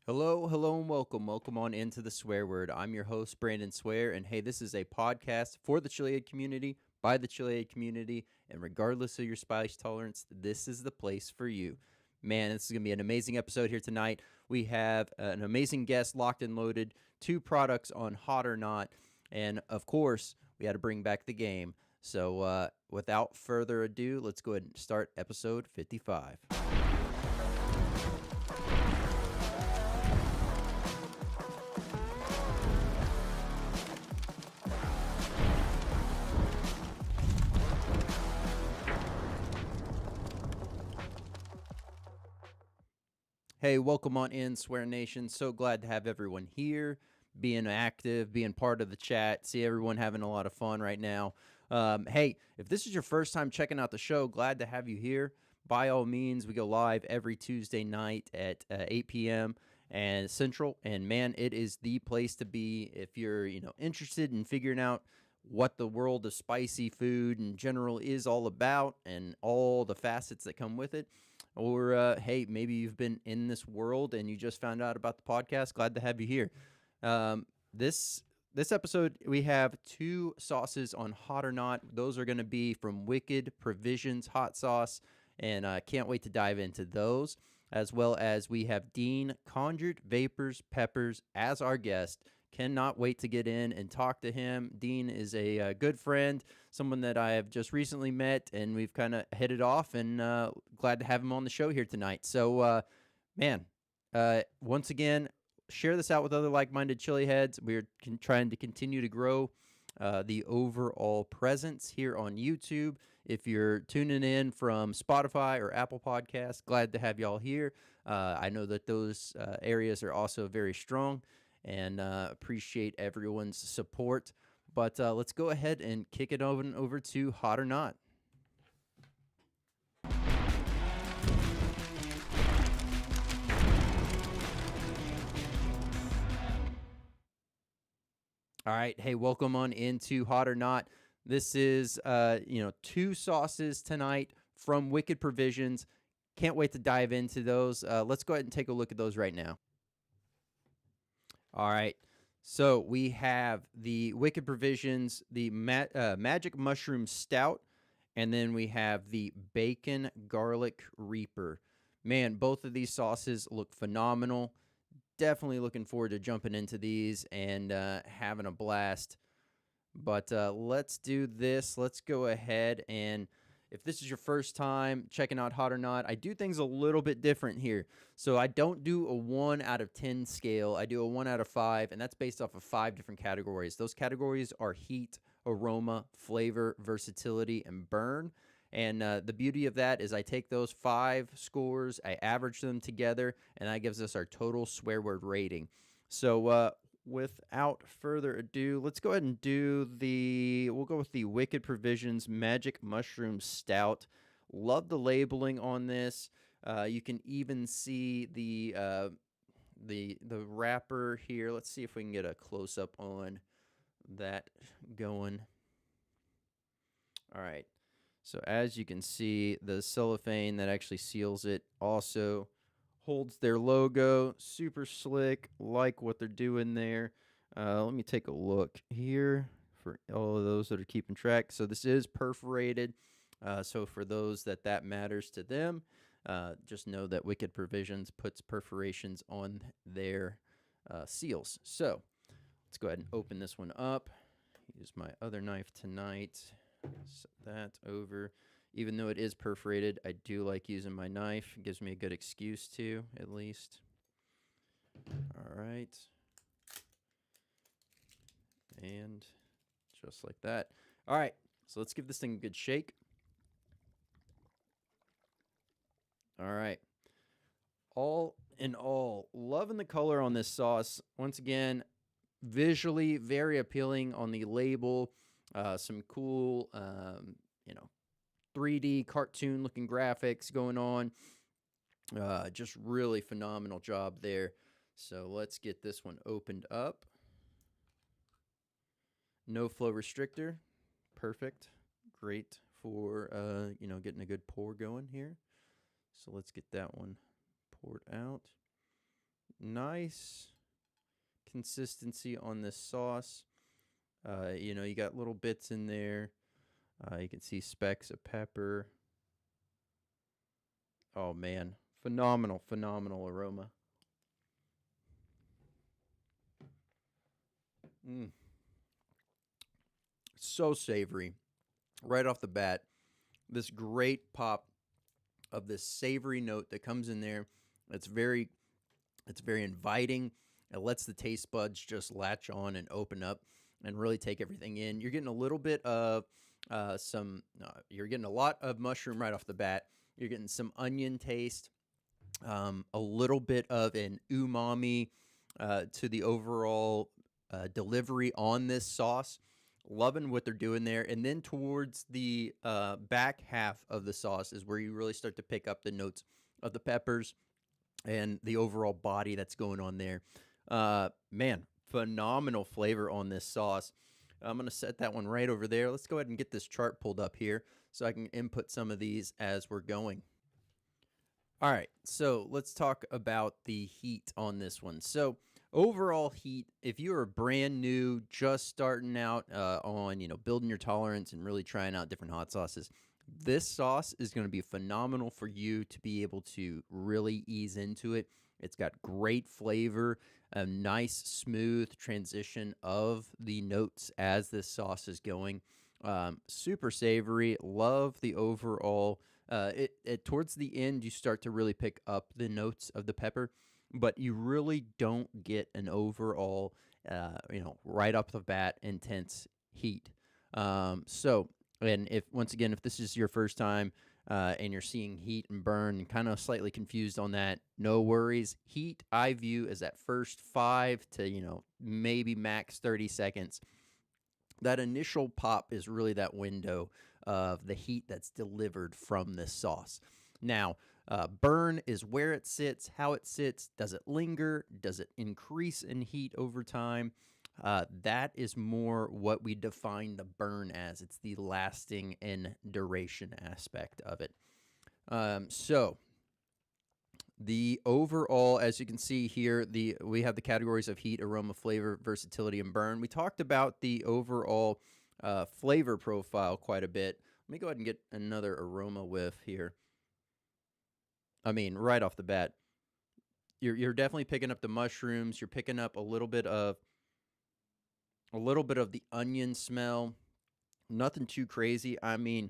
Hello, hello, and welcome. Welcome on into the Swear Word. I'm your host, Brandon Swear, and hey, this is a podcast for the Chiliade community, by the Chiliade community, and regardless of your spice tolerance, this is the place for you. Man, this is going to be an amazing episode here tonight. We have an amazing guest locked and loaded, 2 products on Hot or Not, and of course, we had to bring back the game. So without further ado, let's go ahead and start episode 55. Hey, welcome on in, Swear Nation. So glad to have everyone here, being active, being part of the chat. See everyone having a lot of fun right now. Hey, if this is your first time checking out the show, glad to have you here. By all means, we go live every Tuesday night at 8 p.m. and Central. And man, it is the place to be if you're interested in figuring out what the world of spicy food in general is all about and all the facets that come with it. Or, hey, maybe you've been in this world and you just found out about the podcast. Glad to have you here. This episode, we have 2 sauces on Hot or Not. Those are going to be from Wicked Provisions Hot Sauce, and I can't wait to dive into those, as well as we have Dean Conjured Vaporz Peppers as our guest. Cannot wait to get in and talk to him. Dean is a good friend, someone that I have just recently met, and we've kind of hit it off, and glad to have him on the show here tonight. So, man, once again, share this out with other like-minded chili heads. We're trying to continue to grow the overall presence here on YouTube. If you're tuning in from Spotify or Apple Podcasts, glad to have y'all here. I know that those areas are also very strong, and appreciate everyone's support. But let's go ahead and kick it over to Hot or Not. All right, hey, welcome on into Hot or Not. This is 2 sauces tonight from Wicked Provisions. Can't wait to dive into those. Let's go ahead and take a look at those right now. All right, so we have the Wicked Provisions, the Magic Mushroom Stout, and then we have the Bacon Garlic Reaper. Man, both of these sauces look phenomenal. Definitely looking forward to jumping into these and having a blast. But let's do this. Let's go ahead, and if this is your first time checking out Hot or Not, I do things a little bit different here. So I don't do a 1 out of 10 scale. I do a 1 out of 5, and that's based off of 5 different categories. Those categories are heat, aroma, flavor, versatility, and burn. And the beauty of that is I take those 5 scores, I average them together, and that gives us our total swear word rating. So without further ado, let's go ahead and we'll go with the Wicked Provisions Magic Mushroom Stout. Love the labeling on this. You can even see the wrapper here. Let's see if we can get a close-up on that going. All right. So as you can see, the cellophane that actually seals it also holds their logo. Super slick. Like what they're doing there. Let me take a look here for all of those that are keeping track. So this is perforated. So for those that matters to them, just know that Wicked Provisions puts perforations on their seals. So let's go ahead and open this one up. Use my other knife tonight. Set that over. Even though it is perforated, I do like using my knife. It gives me a good excuse to, at least. All right. And just like that. All right, so let's give this thing a good shake. All right. All in all, loving the color on this sauce. Once again, visually very appealing on the label. Some cool, 3D cartoon looking graphics going on. Just really phenomenal job there. So let's get this one opened up. No flow restrictor. Perfect. Great for, getting a good pour going here. So let's get that one poured out. nice consistency on this sauce. You know, you got little bits in there. You can see specks of pepper. Oh man, phenomenal, phenomenal aroma. Mm. So savory right off the bat. This great pop of this savory note that comes in there. It's very inviting. It lets the taste buds just latch on and open up and really take everything in. You're getting a little bit of you're getting a lot of mushroom right off the bat. You're getting some onion taste, a little bit of an umami to the overall delivery on this sauce. Loving what they're doing there. And then towards the back half of the sauce is where you really start to pick up the notes of the peppers and the overall body that's going on there. Man, phenomenal flavor on this sauce. I'm going to set that one right over there. Let's go ahead and get this chart pulled up here so I can input some of these as we're going. All right, so let's talk about the heat on this one. So overall heat, if you are brand new, just starting out on, building your tolerance and really trying out different hot sauces, this sauce is going to be phenomenal for you to be able to really ease into it. It's got great flavor, a nice smooth transition of the notes as this sauce is going. Super savory. Love the overall. Towards the end, you start to really pick up the notes of the pepper, but you really don't get an overall, right off the bat, intense heat. And if this is your first time and you're seeing heat and burn and kind of slightly confused on that, no worries. Heat, I view as that first 5 to, maybe max 30 seconds. That initial pop is really that window of the heat that's delivered from this sauce. Now, burn is where it sits, how it sits. Does it linger? Does it increase in heat over time? That is more what we define the burn as. It's the lasting and duration aspect of it. So the overall, as you can see here, we have the categories of heat, aroma, flavor, versatility, and burn. We talked about the overall flavor profile quite a bit. Let me go ahead and get another aroma whiff here. I mean, right off the bat, you're definitely picking up the mushrooms. You're picking up a little bit of the onion smell. Nothing too crazy. I mean,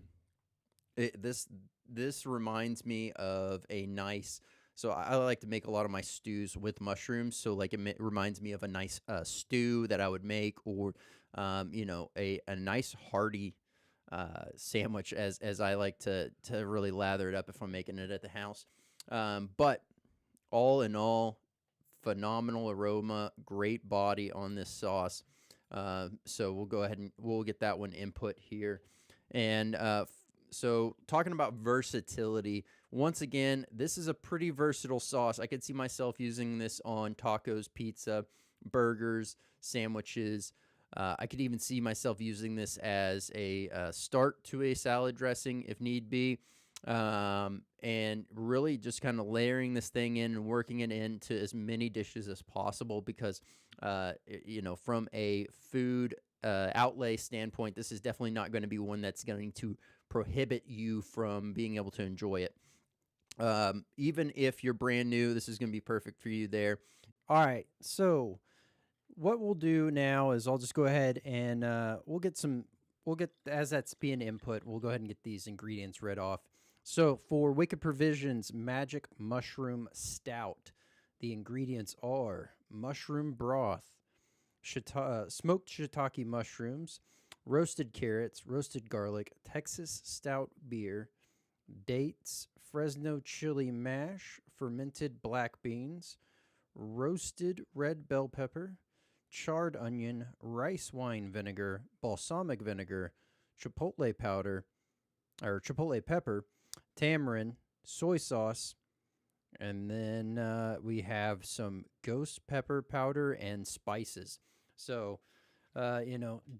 this reminds me of a nice. So I like to make a lot of my stews with mushrooms. So like it reminds me of a nice stew that I would make, or a nice hearty sandwich, as I like to really lather it up if I'm making it at the house. But all in all, phenomenal aroma, great body on this sauce. So we'll go ahead and we'll get that one input here. And so talking about versatility, once again, this is a pretty versatile sauce. I could see myself using this on tacos, pizza, burgers, sandwiches. I could even see myself using this as a start to a salad dressing if need be. And really just kind of layering this thing in and working it into as many dishes as possible because, from a food outlay standpoint, this is definitely not going to be one that's going to prohibit you from being able to enjoy it. Even if you're brand new, this is going to be perfect for you there. All right, so what we'll do now is I'll just go ahead and we'll get as that's being input, we'll go ahead and get these ingredients read off. So for Wicked Provisions Magic Mushroom Stout, the ingredients are mushroom broth, smoked shiitake mushrooms, roasted carrots, roasted garlic, Texas stout beer, dates, Fresno chili mash, fermented black beans, roasted red bell pepper, charred onion, rice wine vinegar, balsamic vinegar, chipotle powder, or chipotle pepper, tamarind, soy sauce, and then we have some ghost pepper powder and spices. So,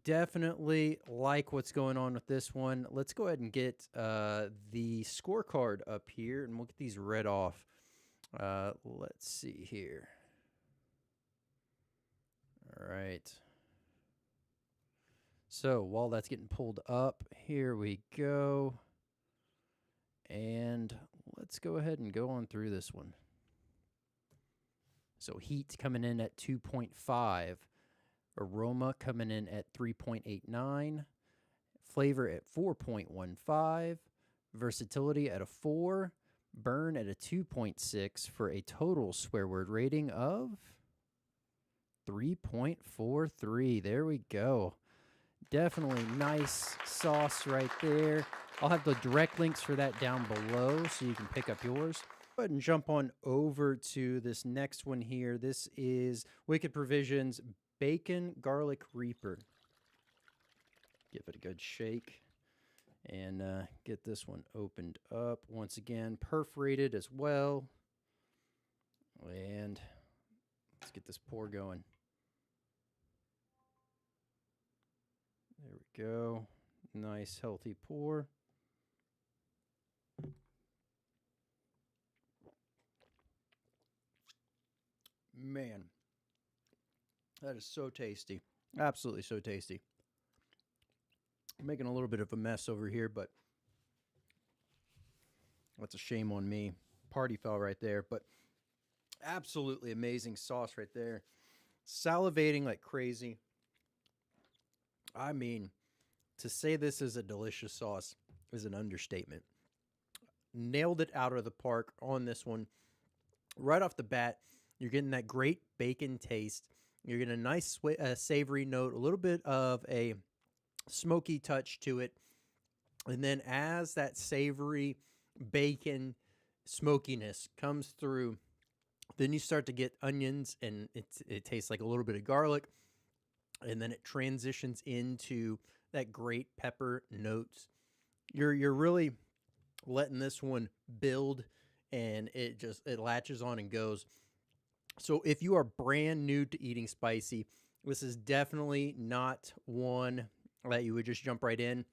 definitely like what's going on with this one. Let's go ahead and get the scorecard up here, and we'll get these read off. Let's see here. All right. So while that's getting pulled up, here we go. And let's go ahead and go on through this one. So heat coming in at 2.5. Aroma coming in at 3.89. Flavor at 4.15. Versatility at a 4. Burn at a 2.6 for a total swear word rating of 3.43. There we go. Definitely nice sauce right there. I'll have the direct links for that down below so you can pick up yours. Go ahead and jump on over to this next one here. This is Wicked Provisions Bacon Garlic Reaper. Give it a good shake and get this one opened up. Once again, perforated as well. And let's get this pour going. There we go. Nice, healthy pour. Man, that is so tasty. Absolutely so tasty. I'm making a little bit of a mess over here, but that's a shame on me. Party foul right there, but absolutely amazing sauce right there. Salivating like crazy. I mean, to say this is a delicious sauce is an understatement. Nailed it out of the park on this one. Right off the bat, you're getting that great bacon taste. You're getting a nice savory note, a little bit of a smoky touch to it. And then as that savory bacon smokiness comes through, then you start to get onions, and it tastes like a little bit of garlic. And then it transitions into that great pepper notes. You're really letting this one build, and it latches on and goes. So if you are brand new to eating spicy, this is definitely not one that you would just jump right in.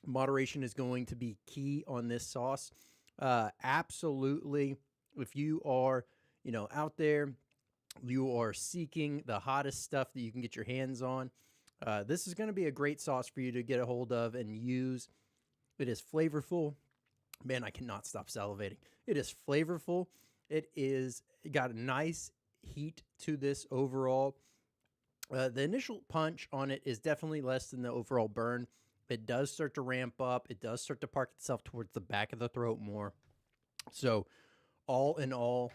Moderation is going to be key on this sauce. Absolutely. If you are, out there, you are seeking the hottest stuff that you can get your hands on, this is going to be a great sauce for you to get a hold of and use. It is flavorful. Man, I cannot stop salivating. It is flavorful. It got a nice heat to this overall. The initial punch on it is definitely less than the overall burn. It does start to ramp up. It does start to park itself towards the back of the throat more. So all in all,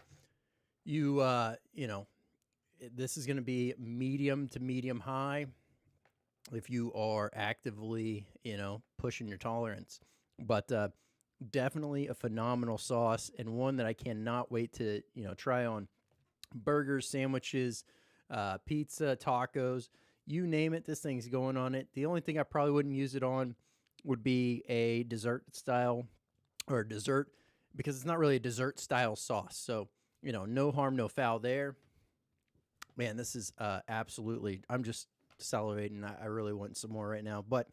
this is going to be medium to medium high if you are actively, pushing your tolerance. But definitely a phenomenal sauce, and one that I cannot wait to, try on burgers, sandwiches, pizza, tacos, you name it, this thing's going on it. The only thing I probably wouldn't use it on would be a dessert style or dessert, because it's not really a dessert style sauce. So, no harm, no foul there. Man, this is absolutely, I'm just salivating. I really want some more right now. But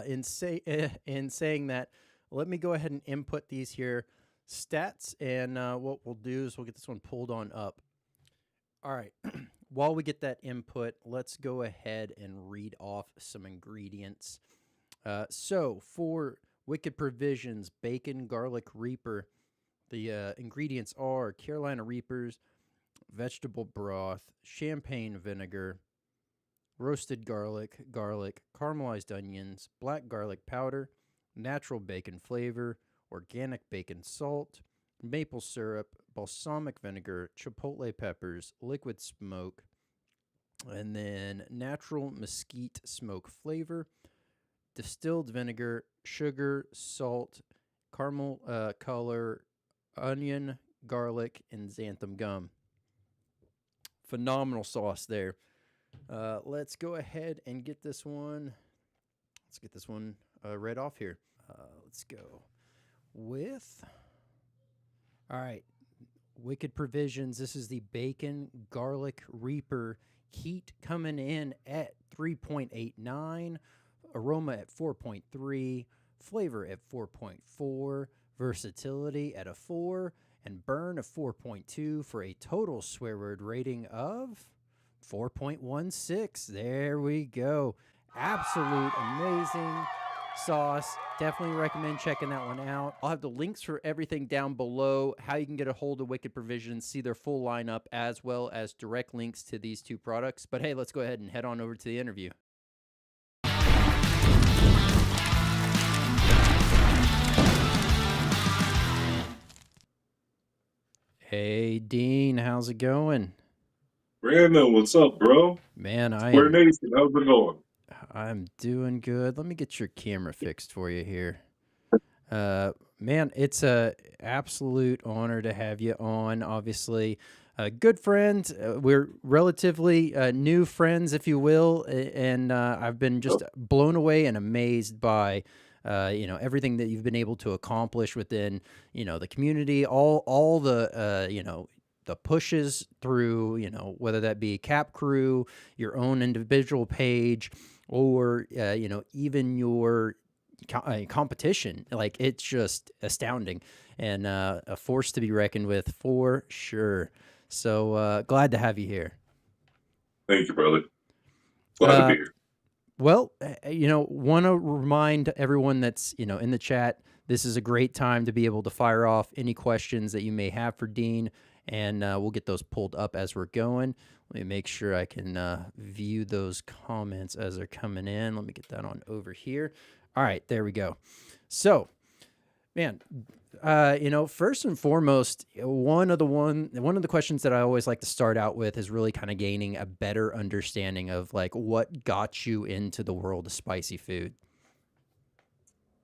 in saying that, let me go ahead and input these here stats, and what we'll do is we'll get this one pulled on up. All right. While we get that input, let's go ahead and read off some ingredients. So for Wicked Provisions Bacon Garlic Reaper, the ingredients are Carolina Reapers, vegetable broth, champagne vinegar, roasted garlic, caramelized onions, black garlic powder, natural bacon flavor, organic bacon salt, maple syrup, balsamic vinegar, chipotle peppers, liquid smoke, and then natural mesquite smoke flavor, distilled vinegar, sugar, salt, caramel color, onion, garlic, and xanthan gum. Phenomenal sauce there. Let's go ahead and get this one. Let's get this one right off here. Let's go with. All right. Wicked Provisions. This is the Bacon Garlic Reaper. Heat coming in at 3.89. Aroma at 4.3. Flavor at 4.4. Versatility at a 4. And burn of 4.2 for a total swear word rating of 4.16. There we go. Absolute amazing sauce. Definitely recommend checking that one out. I'll have the links for everything down below, how you can get a hold of Wicked Provisions, see their full lineup, as well as direct links to these two products. But hey, let's go ahead and head on over to the interview. Hey, Dean, how's it going? Brandon, what's up, bro? Man, Square Nation, how's it going? I'm doing good. Let me get your camera fixed for you here. Man, it's a absolute honor to have you on. Obviously, good friend. We're relatively new friends, if you will, and I've been just blown away and amazed by everything that you've been able to accomplish within the community. All the the pushes through whether that be Cap Crew, your own individual page, or even your competition. Like, it's just astounding and a force to be reckoned with for sure. So glad to have you here. Thank you, brother. Glad to be here. Well, want to remind everyone that's in the chat, this is a great time to be able to fire off any questions that you may have for Dean, and we'll get those pulled up as we're going. Let me make sure I can view those comments as they're coming in. Let me get that on over here. All right, there we go. So, man, first and foremost, one of the questions that I always like to start out with is really kind of gaining a better understanding of like what got you into the world of spicy food.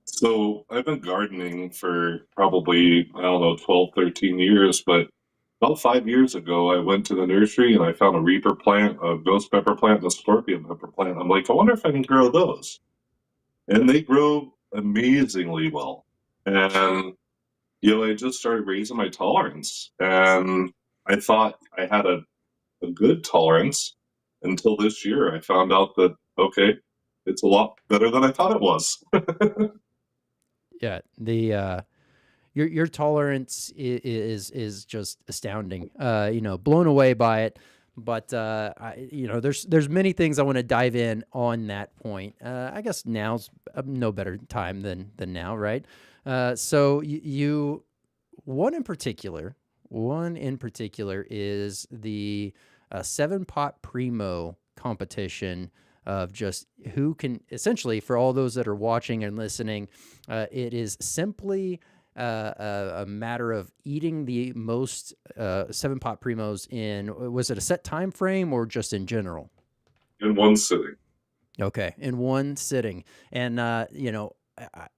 So I've been gardening for probably, 12, 13 years, but about 5 years ago, I went to the nursery and I found a Reaper plant, a ghost pepper plant, and a scorpion pepper plant. I'm like, I wonder if I can grow those. And they grow amazingly well. And, I just started raising my tolerance. And I thought I had a good tolerance until this year. I found out that, okay, it's a lot better than I thought it was. Yeah, the your tolerance is just astounding. Blown away by it. But there's many things I want to dive in on that point. I guess now's no better time than now, right? So you one in particular is the 7-pot primo competition of just who can, essentially, for all those that are watching and listening, it is simply a matter of eating the most 7-pot primos in, was it a set time frame or just in general? In one sitting. Okay, in one sitting. And,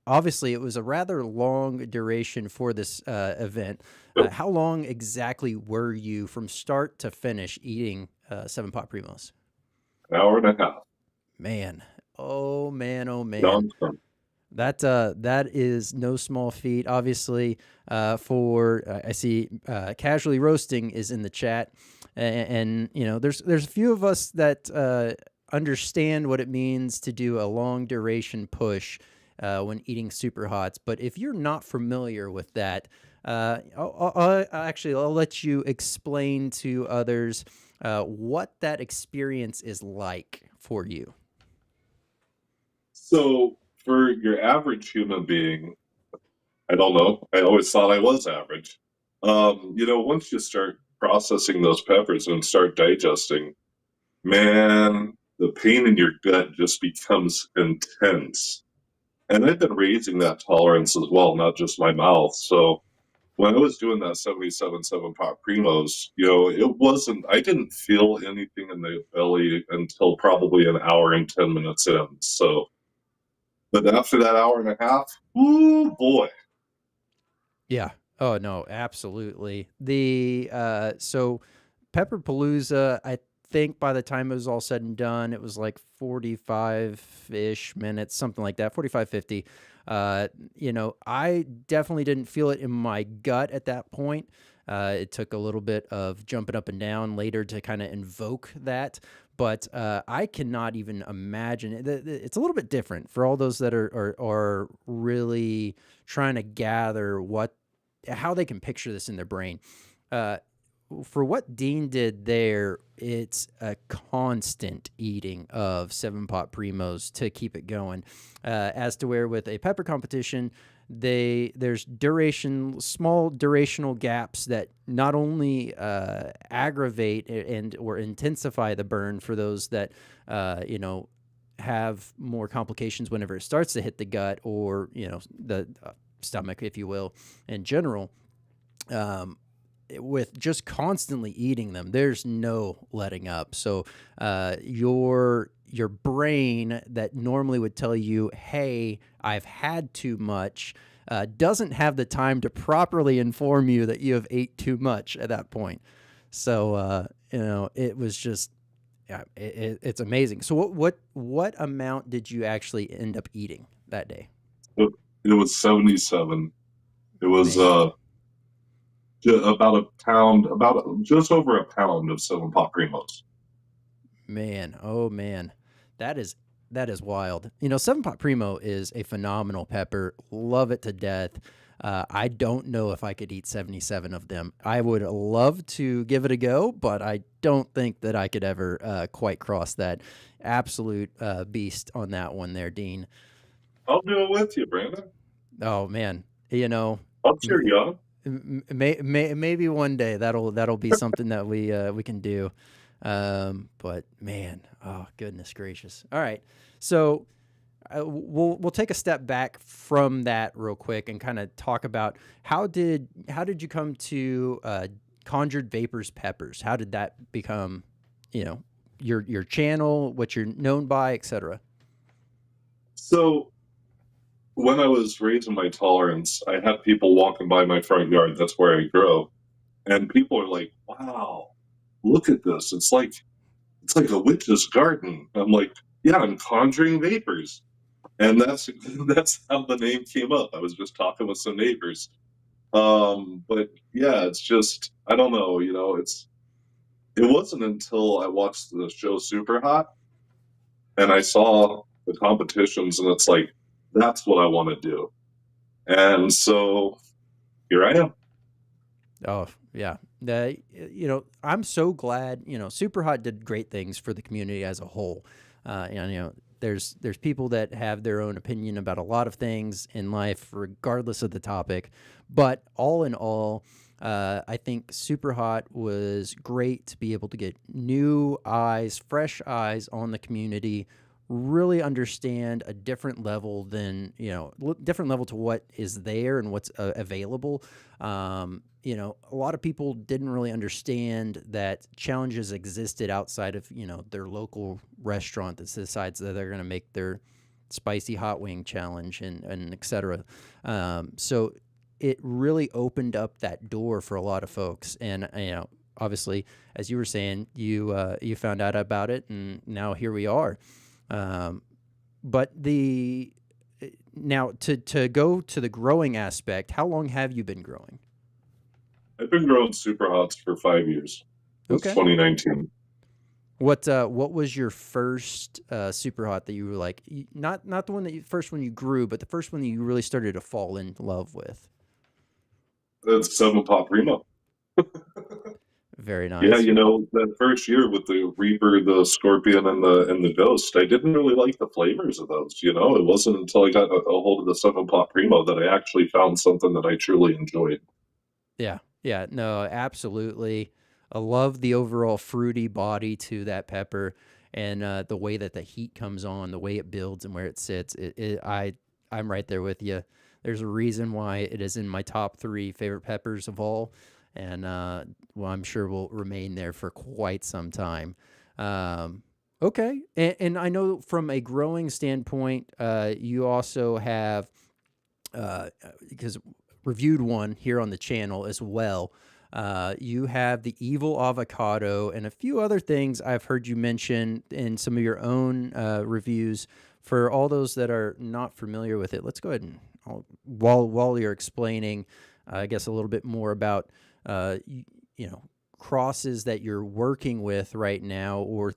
obviously it was a rather long duration for this event. How long exactly were you from start to finish eating 7-pot primos? An hour and a half. Man. Oh, man. Non-stop. That is no small feat. Obviously, I see Casually Roasting is in the chat, and there's a few of us that understand what it means to do a long duration push when eating Superhots. But if you're not familiar with that, I'll let you explain to others what that experience is like for you. So for your average human being, I don't know. I always thought I was average. Once you start processing those peppers and start digesting, man, the pain in your gut just becomes intense. And I've been raising that tolerance as well, not just my mouth. So when I was doing that 77 7-pot primos, I didn't feel anything in the belly until probably an hour and 10 minutes in. So, but after that hour and a half, ooh boy. Yeah. Oh no, absolutely. So Pepperpalooza, I think by the time it was all said and done, it was like 45-ish minutes, something like that, 45, 50. I definitely didn't feel it in my gut at that point. It took a little bit of jumping up and down later to kind of invoke that. But I cannot even imagine it. It's a little bit different for all those that are really trying to gather how they can picture this in their brain. for what Dean did there, it's a constant eating of 7-pot primos to keep it going. As to where with a pepper competition, there's small durational gaps that not only aggravate and or intensify the burn for those that have more complications whenever it starts to hit the gut or the stomach, if you will, in general. With just constantly eating them, there's no letting up. So your brain that normally would tell you, hey, I've had too much, doesn't have the time to properly inform you that you have ate too much at that point. So it was just it's amazing. So what amount did you actually end up eating that day? It was 77. It was Man. about a pound, about just over a pound of 7-pot primos. Man, oh man, that is wild. 7-pot primo is a phenomenal pepper. Love it to death. I don't know if I could eat 77 of them. I would love to give it a go, but I don't think that I could ever quite cross that absolute beast on that one there, Dean. I'll do it with you, Brandon. Oh man, I'll cheer you on. maybe one day that'll be something that we can do. But man, oh goodness gracious. All right. So we'll take a step back from that real quick and kind of talk about how did you come to Conjured Vaporz peppers? How did that become, your channel, what you're known by, etc.? So when I was raising my tolerance, I had people walking by my front yard. That's where I grow, and people are like, "Wow, look at this! It's like a witch's garden." I'm like, "Yeah, I'm conjuring vapors," and that's how the name came up. I was just talking with some neighbors, but yeah, it's just I don't know. It wasn't until I watched the show Superhot and I saw the competitions, and it's like that's what I want to do. And so here I am. Oh yeah, I'm so glad. Superhot did great things for the community as a whole. And there's people that have their own opinion about a lot of things in life, regardless of the topic. But all in all, I think Superhot was great to be able to get new eyes, fresh eyes on the community, really understand a different level than different level to what is there and what's available. A lot of people didn't really understand that challenges existed outside of their local restaurant that decides that they're going to make their spicy hot wing challenge and etc. So it really opened up that door for a lot of folks. And obviously, as you were saying, you found out about it, and now here we are. But now to go to the growing aspect, how long have you been growing? I've been growing Superhots for 5 years. It's Okay. 2019. What was your first Superhot that you were like, not the one that first one you grew, but the first one that you really started to fall in love with? It's 7-pot primo. Very nice. Yeah, that first year with the Reaper, the Scorpion, and the Ghost, I didn't really like the flavors of those. It wasn't until I got a hold of the 7-pot primo that I actually found something that I truly enjoyed. Yeah, no, absolutely. I love the overall fruity body to that pepper, and the way that the heat comes on, the way it builds, and where it sits. I'm right there with you. There's a reason why it is in my top 3 favorite peppers of all, and I'm sure will remain there for quite some time. Okay, and I know from a growing standpoint, you also have because reviewed one here on the channel as well. You have the Evil Avocado and a few other things I've heard you mention in some of your own reviews. For all those that are not familiar with it, let's go ahead and while you're explaining, I guess a little bit more about crosses that you're working with right now, or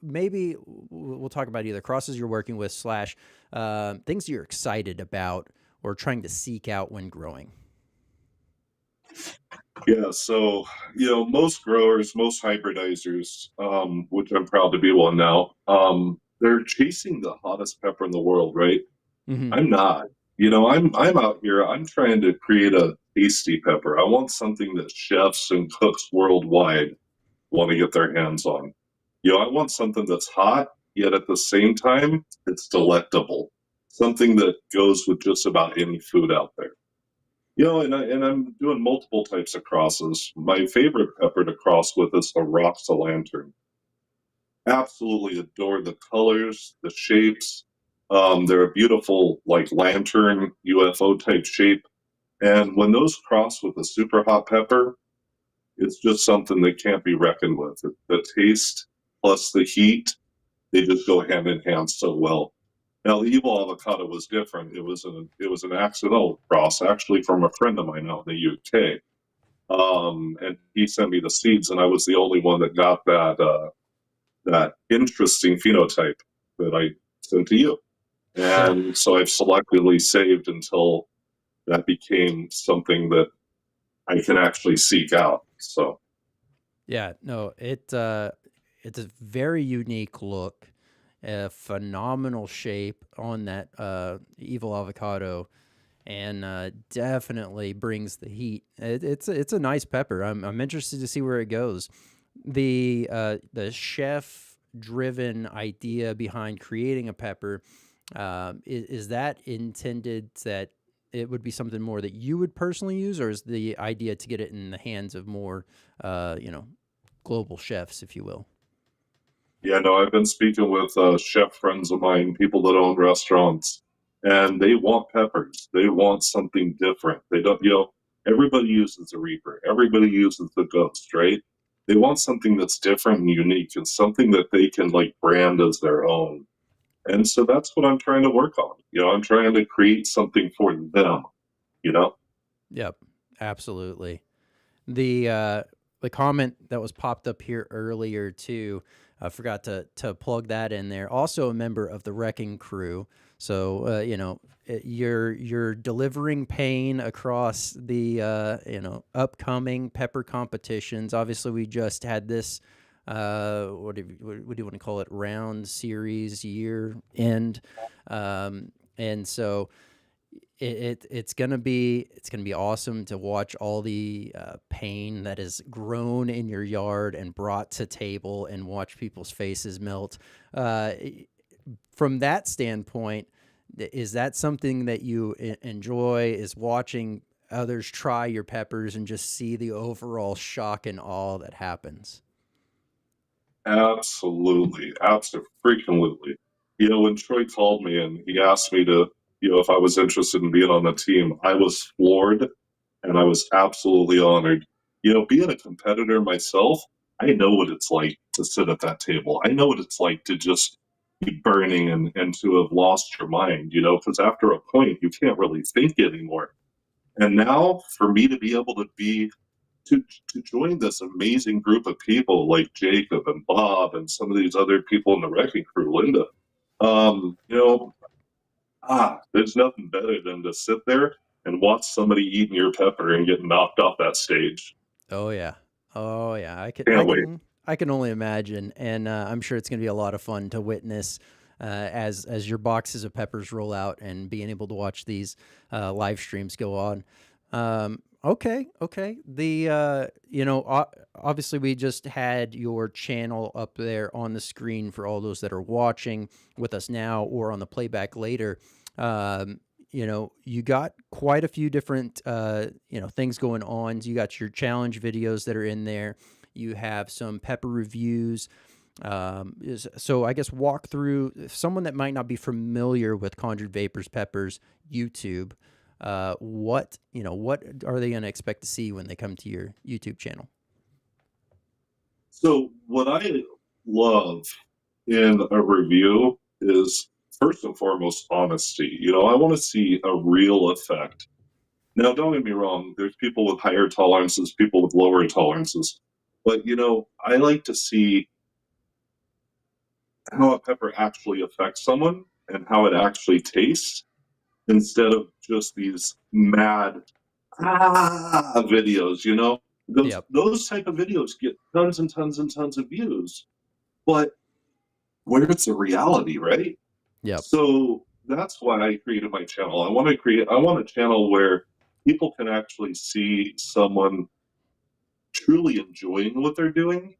maybe we'll talk about either crosses you're working with / things you're excited about or trying to seek out when growing. Yeah, so most growers, most hybridizers, which I'm proud to be one now, they're chasing the hottest pepper in the world, right? Hmm. I'm not. I'm out here. I'm trying to create a tasty pepper. I want something that chefs and cooks worldwide want to get their hands on. I want something that's hot, yet at the same time, it's delectable. Something that goes with just about any food out there. And I'm doing multiple types of crosses. My favorite pepper to cross with is a Rocks Lantern. Absolutely adore the colors, the shapes. They're a beautiful, like lantern UFO type shape. And when those cross with a Superhot pepper, it's just something that can't be reckoned with. The taste plus the heat, they just go hand in hand so well. Now the evil avocado was different. It was an accidental cross, actually from a friend of mine out in the UK. And he sent me the seeds, and I was the only one that got that interesting phenotype that I sent to you. Yeah. And so I've selectively saved until that became something that I can actually seek out. So Yeah, no, it's a very unique look, a phenomenal shape on that evil avocado, and definitely brings the heat. It's a nice pepper. I'm interested to see where it goes. The chef driven idea behind creating a pepper, is that intended that it would be something more that you would personally use, or is the idea to get it in the hands of more, you know, global chefs, if you will? yeah, no, I've been speaking with chef friends of mine, people that own restaurants, and they want peppers. They want something different. They don't, everybody uses the Reaper, everybody uses the Ghost, right? They want something that's different and unique and something that they can like brand as their own. And so that's what I'm trying to work on. I'm trying to create something for them, you know? Yep, absolutely. The comment that was popped up here earlier too, I forgot to plug that in there. Also a member of the Wrecking Crew. So you're delivering pain across the upcoming pepper competitions. Obviously, we just had this. What do you want to call it? Round series year end, and so it's gonna be awesome to watch all the pain that is grown in your yard and brought to table and watch people's faces melt. Uh, from that standpoint, is that something that you enjoy? Is watching others try your peppers and just see the overall shock and awe that happens? Absolutely. Absolutely. When Troy called me and he asked me to, if I was interested in being on the team, I was floored and I was absolutely honored. Being a competitor myself, I know what it's like to sit at that table. I know what it's like to just be burning and to have lost your mind, because after a point, you can't really think anymore. And now for me to be able to join this amazing group of people like Jacob and Bob and some of these other people in the Wrecking Crew, Linda, um, you know, there's nothing better than to sit there and watch somebody eating your pepper and get knocked off that stage. Oh yeah. Oh yeah. I can I Can't wait. can I can only imagine, and I'm sure it's going to be a lot of fun to witness as your boxes of peppers roll out and being able to watch these live streams go on. Okay, okay. Obviously we just had your channel up there on the screen for all those that are watching with us now or on the playback later. Um, you got quite a few different, things going on. You got your challenge videos that are in there. You have some pepper reviews. So I guess walk through someone that might not be familiar with Conjured Vaporz Peppers YouTube. What are they going to expect to see when they come to your YouTube channel? So, what I love in a review is first and foremost honesty. I want to see a real effect. Now, don't get me wrong, there's people with higher tolerances, people with lower tolerances. But, I like to see how a pepper actually affects someone and how it actually tastes instead of just these mad videos. Yep. Those type of videos get tons and tons and tons of views, but where's the reality, right? Yep. So that's why I created my channel. I want a channel where people can actually see someone truly enjoying what they're doing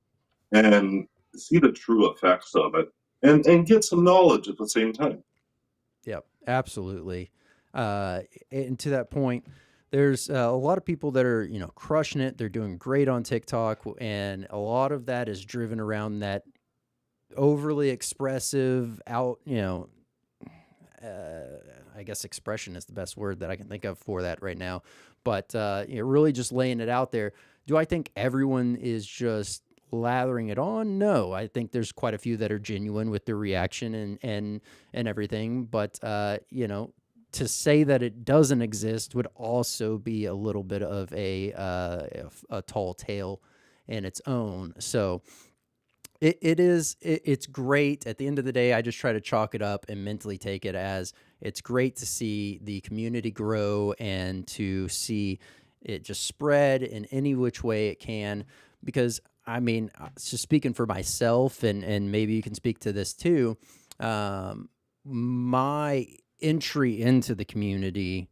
and see the true effects of it and get some knowledge at the same time. Yep. Absolutely. And to that point, there's a lot of people that are, crushing it. They're doing great on TikTok, and a lot of that is driven around that overly expressive I guess expression is the best word that I can think of for that right now. But really just laying it out there. Do I think everyone is just lathering it on? No, I think there's quite a few that are genuine with their reaction and everything. But to say that it doesn't exist would also be a little bit of a tall tale in its own. So it's great. At the end of the day, I just try to chalk it up and mentally take it as it's great to see the community grow and to see it just spread in any which way it can. Because I mean, just speaking for myself, and maybe you can speak to this too. My entry into the community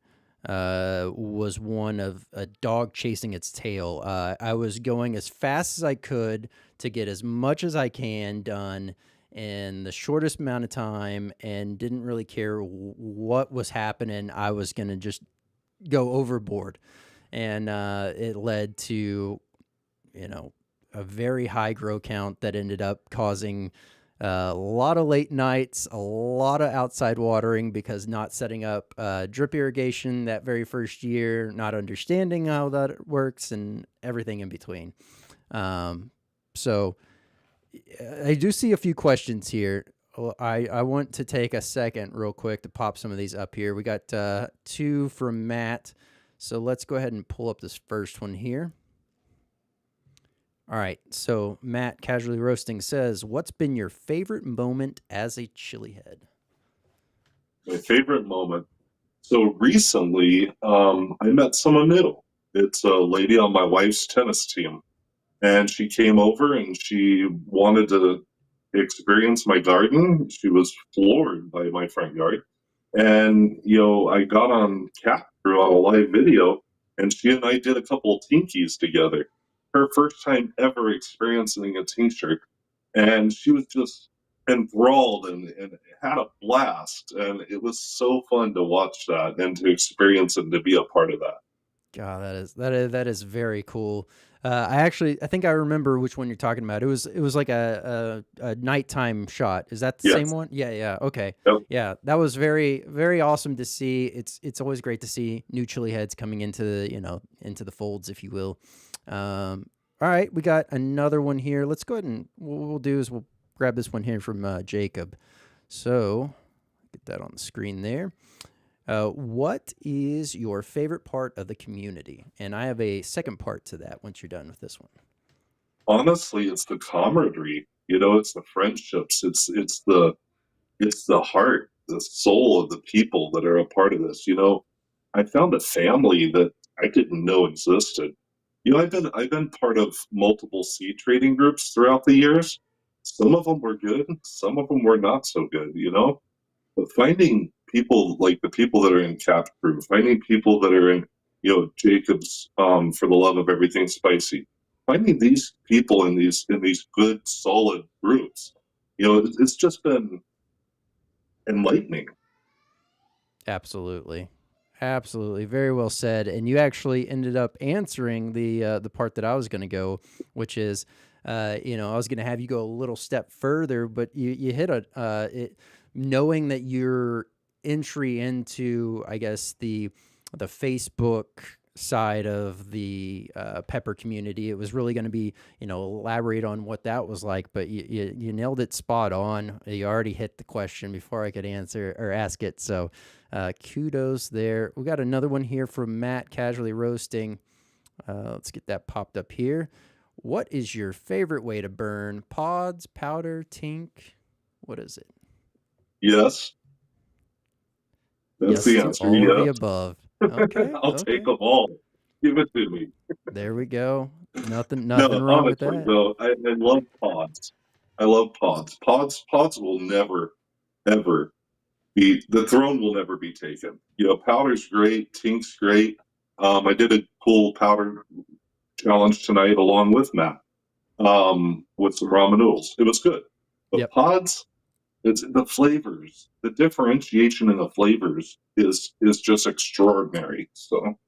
was one of a dog chasing its tail. I was going as fast as I could to get as much as I can done in the shortest amount of time, and didn't really care what was happening. I was going to just go overboard. And it led to, a very high grow count that ended up causing a lot of late nights, a lot of outside watering because not setting up drip irrigation that very first year, not understanding how that works, and everything in between. So I do see a few questions here. I want to take a second real quick to pop some of these up here. We got two from Matt. So let's go ahead and pull up this first one here. All right, so Matt Casually Roasting says, what's been your favorite moment as a chili head? My favorite moment. So recently, I met someone new. It's a lady on my wife's tennis team, and she came over and she wanted to experience my garden. She was floored by my front yard. And, I got on cat crew on a live video, and she and I did a couple of tinkies together. Her first time ever experiencing a tincture. And she was just enthralled and had a blast. And it was so fun to watch that and to experience and to be a part of that. God, that is very cool. I think I remember which one you're talking about. It was like a nighttime shot. Is that the same Yes. one? Yeah. Okay. Yep. Yeah, that was very very awesome to see. It's always great to see new chili heads coming into into the folds, if you will. All right, we got another one here. Let's go ahead and what we'll do is we'll grab this one here from Jacob. So get that on the screen there. What is your favorite part of the community? And I have a second part to that once you're done with this one. Honestly, it's the camaraderie. It's the friendships. It's the heart, the soul of the people that are a part of this. I found a family that I didn't know existed. I've been part of multiple seed trading groups throughout the years. Some of them were good, some of them were not so good. But finding people like the people that are in Cap Crew, finding people that are in, Jacob's for the love of everything spicy, finding these people in these good solid groups, it's just been enlightening. Absolutely. Absolutely. Very well said. And you actually ended up answering the part that I was going to go, which is, I was going to have you go a little step further, but you hit knowing that your entry into, I guess, the Facebook side of the pepper community, it was really going to be, elaborate on what that was like, but you nailed it spot on. You already hit the question before I could answer or ask it. So kudos there. We got another one here from Matt Casually Roasting. Let's get that popped up here. What is your favorite way to burn? Pods, powder, tink? What is it? Yes, that's Yes the to answer. all of the Yes. above. Okay. I'll take Okay. them all. Give it to me. There we go. Nothing No, wrong with honestly, that. though, I love pods. I love pods. Pods will never, ever be, the throne will never be taken. You know, powder's great, tink's great. I did a cool powder challenge tonight along with Matt, with some ramen noodles. It was good. But Yep. pods, it's the flavors, the differentiation in the flavors is just extraordinary. So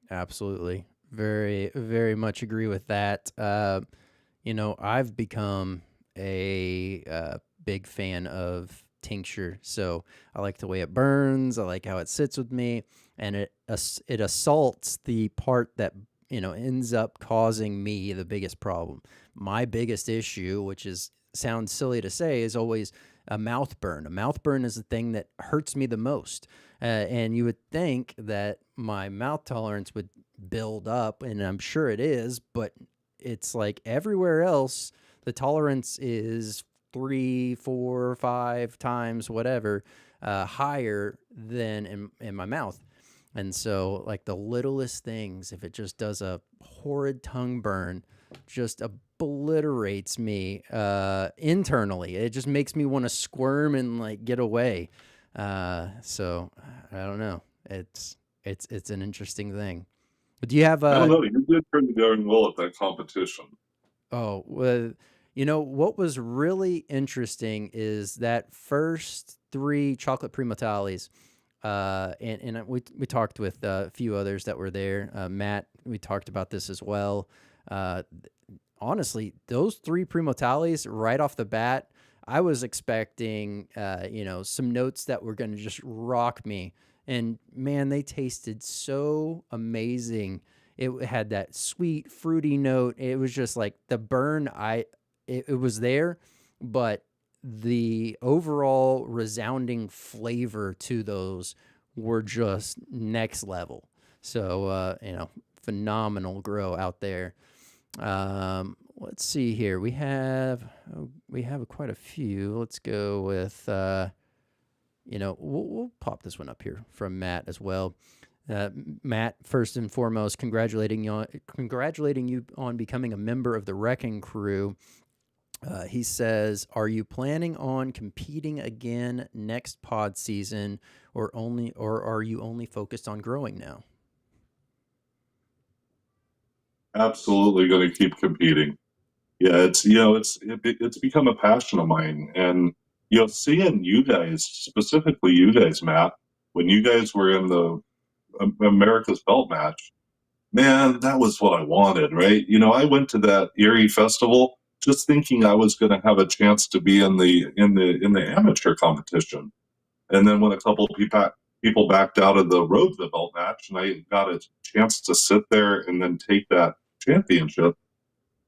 Absolutely. Very, very much agree with that. I've become a big fan of tincture. So I like the way it burns. I like how it sits with me, and it assaults the part that ends up causing me the biggest problem. My biggest issue, which is sounds silly to say, is always a mouth burn. A mouth burn is the thing that hurts me the most. And you would think that my mouth tolerance would build up, and I'm sure it is, but it's like everywhere else, the tolerance is 3, 4, 5 times whatever higher than in my mouth. And so, like the littlest things, if it just does a horrid tongue burn, just obliterates me internally. It just makes me want to squirm and like get away. So I don't know. It's an interesting thing. But do you have I don't know. You did pretty darn well at that competition. Oh, well, what was really interesting is that first 3 chocolate primotales, and we talked with a few others that were there. Matt, we talked about this as well. Uh, Honestly, those 3 primotales right off the bat, I was expecting, some notes that were going to just rock me. And man, they tasted so amazing. It had that sweet, fruity note. It was just like the burn. It was there, but the overall resounding flavor to those were just next level. So, phenomenal grow out there. Let's see here. We have quite a few. Let's go with we'll pop this one up here from Matt as well. Matt, first and foremost, congratulating you on becoming a member of the Wrecking Crew. He says, "Are you planning on competing again next pod season, or are you only focused on growing now?" Absolutely going to keep competing. Yeah, it's become a passion of mine, and seeing you guys, specifically you guys, Matt, when you guys were in the America's Belt match, man, that was what I wanted, right? I went to that Erie festival just thinking I was going to have a chance to be in the amateur competition, and then when a couple of people backed out of the road to the belt match, and I got a chance to sit there and then take that championship,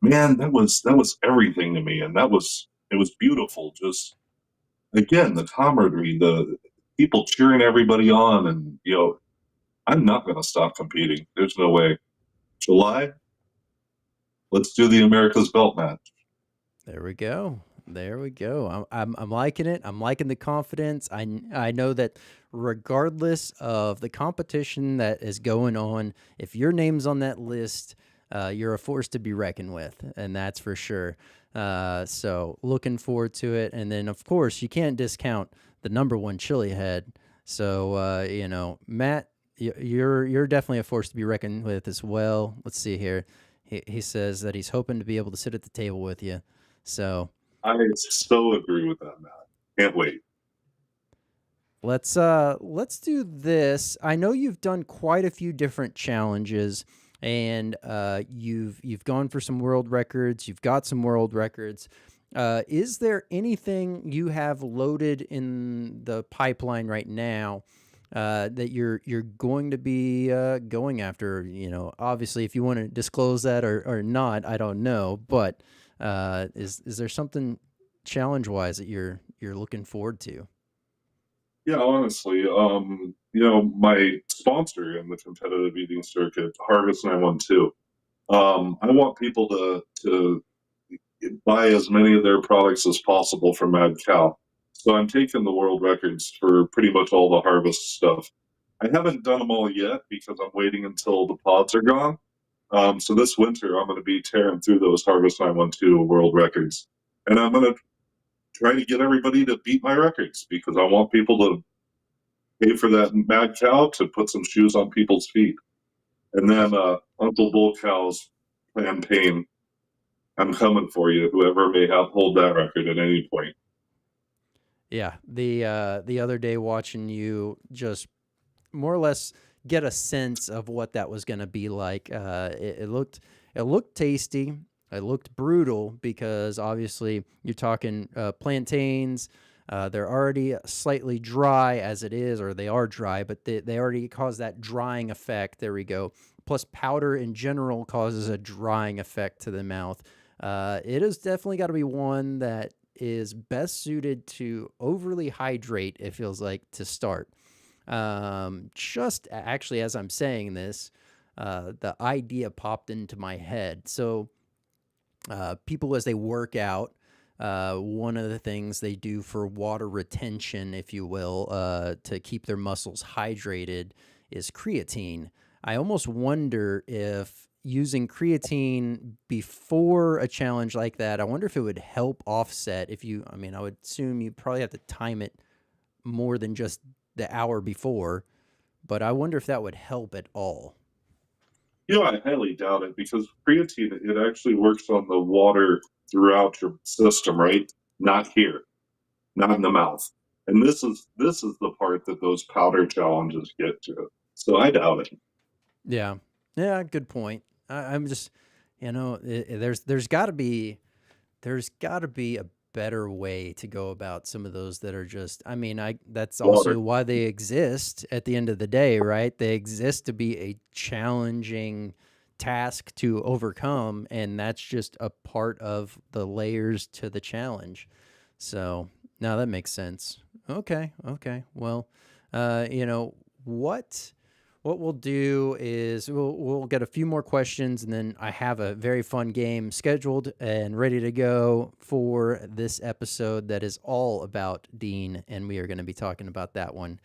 man, that was everything to me, and it was beautiful. Just again, the camaraderie, the people cheering everybody on, and I'm not going to stop competing. There's no way. July, let's do the America's Belt match. There we go. There we go. I'm liking it. I'm liking the confidence. I know that regardless of the competition that is going on, if your name's on that list, you're a force to be reckoned with, and that's for sure. So looking forward to it. And then of course you can't discount the #1 chili head. So Matt, you're definitely a force to be reckoned with as well. Let's see here. He says that he's hoping to be able to sit at the table with you. So I so agree with that, Matt. Can't wait. let's do this. I know you've done quite a few different challenges, and you've gone for some world records. You've got some world records. Is there anything you have loaded in the pipeline right now that you're going to be going after? Obviously, if you want to disclose that or not, I don't know. But is there something challenge wise that you're looking forward to? Yeah, honestly, my sponsor in the competitive eating circuit, Harvest 912, I want people to buy as many of their products as possible from Mad Cow. So I'm taking the world records for pretty much all the Harvest stuff. I haven't done them all yet because I'm waiting until the pods are gone. So this winter, I'm going to be tearing through those Harvest 912 world records. And I'm going to try to get everybody to beat my records because I want people to pay for that mad cow to put some shoes on people's feet. And then Uncle Bull Cow's plantain, I'm coming for you, whoever may hold that record at any point. Yeah, the other day watching you just more or less get a sense of what that was going to be like. It looked tasty. It looked brutal because obviously you're talking plantains. They're already slightly dry as it is, or they are dry, but they already cause that drying effect. There we go. Plus, powder in general causes a drying effect to the mouth. It has definitely got to be one that is best suited to overly hydrate, it feels like, to start. Just actually, as I'm saying this, the idea popped into my head. So, people, as they work out, one of the things they do for water retention, if you will, to keep their muscles hydrated is creatine. I almost wonder if using creatine before a challenge like that, I wonder if it would help offset if you, I mean, I would assume you probably have to time it more than just the hour before, but I wonder if that would help at all. I highly doubt it because creatine, it actually works on the water throughout your system, right? Not here, not in the mouth. And this is the part that those powder challenges get to. So I doubt it. Yeah. Yeah, good point. I'm just, there's got to be a better way to go about some of those that are just, I mean, that's Water. also why they exist at the end of the day, right? They exist to be a challenging task to overcome, and that's just a part of the layers to the challenge. So, now that makes sense. Okay, okay. Well, what we'll do is we'll get a few more questions, and then I have a very fun game scheduled and ready to go for this episode that is all about Dean, and we are going to be talking about that one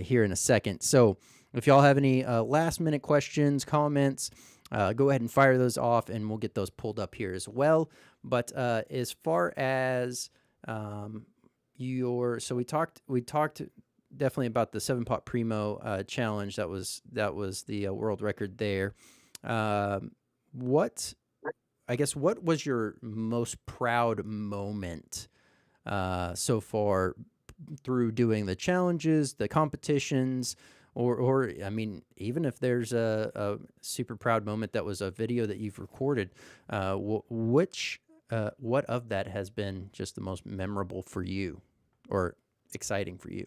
here in a second. So if y'all have any last minute questions, comments, go ahead and fire those off, and we'll get those pulled up here as well. But as far as so we talked definitely about the 7-pot primo challenge. That was the world record there. What was your most proud moment so far through doing the challenges, the competitions, or I mean, even if there's a super proud moment that was a video that you've recorded, what of that has been just the most memorable for you or exciting for you?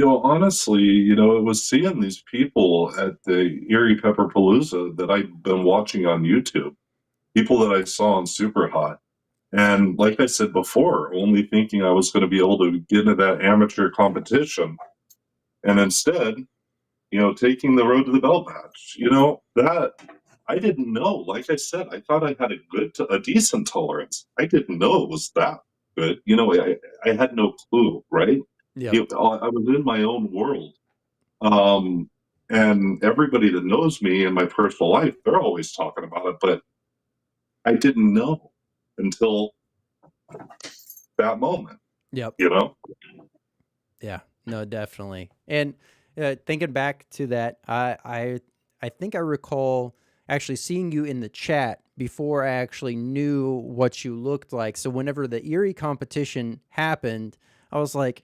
Honestly, it was seeing these people at the Erie Pepper Palooza that I've been watching on YouTube, people that I saw on Superhot. And like I said before, only thinking I was going to be able to get into that amateur competition. And instead, taking the road to the belt match, that I didn't know. Like I said, I thought I had a decent tolerance. I didn't know it was that good. I had no clue, right? Yep. I was in my own world. Um, and everybody that knows me in my personal life, they're always talking about it, but I didn't know until that moment, Yep. you know? Yeah. No, definitely. And thinking back to that, I think I recall actually seeing you in the chat before I actually knew what you looked like. So whenever the Erie competition happened, I was like,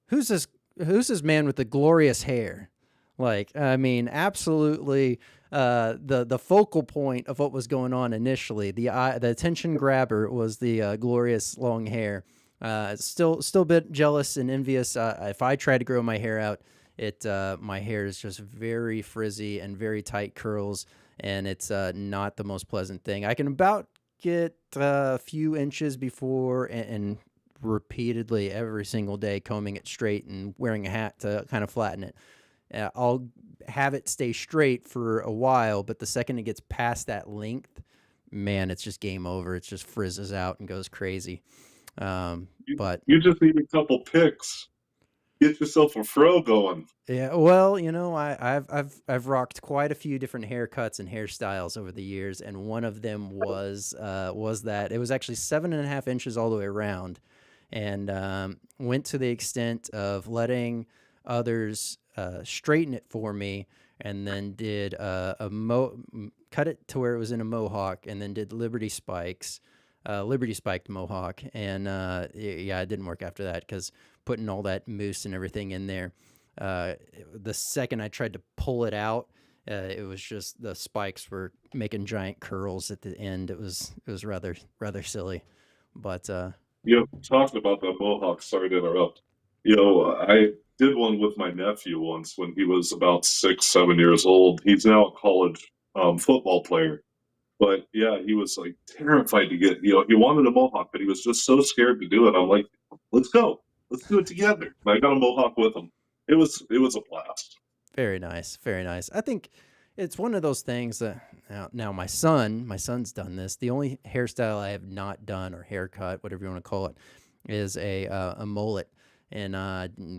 "Who's this? Who's this man with the glorious hair?" Like, I mean, absolutely, the focal point of what was going on initially. The attention grabber was the glorious long hair. Still a bit jealous and envious. If I try to grow my hair out, my hair is just very frizzy and very tight curls, and it's not the most pleasant thing. I can about get a few inches before and repeatedly every single day combing it straight and wearing a hat to kind of flatten it. I'll have it stay straight for a while, but the second it gets past that length, man, it's just game over. It just frizzes out and goes crazy. But you just need a couple picks. Get yourself a fro going. Yeah, well, I've rocked quite a few different haircuts and hairstyles over the years, and one of them was that it was actually 7.5 inches all the way around, and went to the extent of letting others straighten it for me, and then did cut it to where it was in a mohawk, and then did Liberty spiked mohawk, and yeah, it didn't work after that because putting all that mousse and everything in there. The second I tried to pull it out, it was just the spikes were making giant curls at the end. It was rather silly, but Talking about the mohawk, sorry to interrupt. I did one with my nephew once when he was about 6, 7 years old. He's now a college football player. But yeah, he was like terrified to get, he wanted a mohawk, but he was just so scared to do it. I'm like, let's go. Let's do it together. And I got a mohawk with him. It was a blast. very nice, very nice. I think it's one of those things that now my son's done this. The only hairstyle I have not done, or haircut, whatever you want to call it, is a mullet, and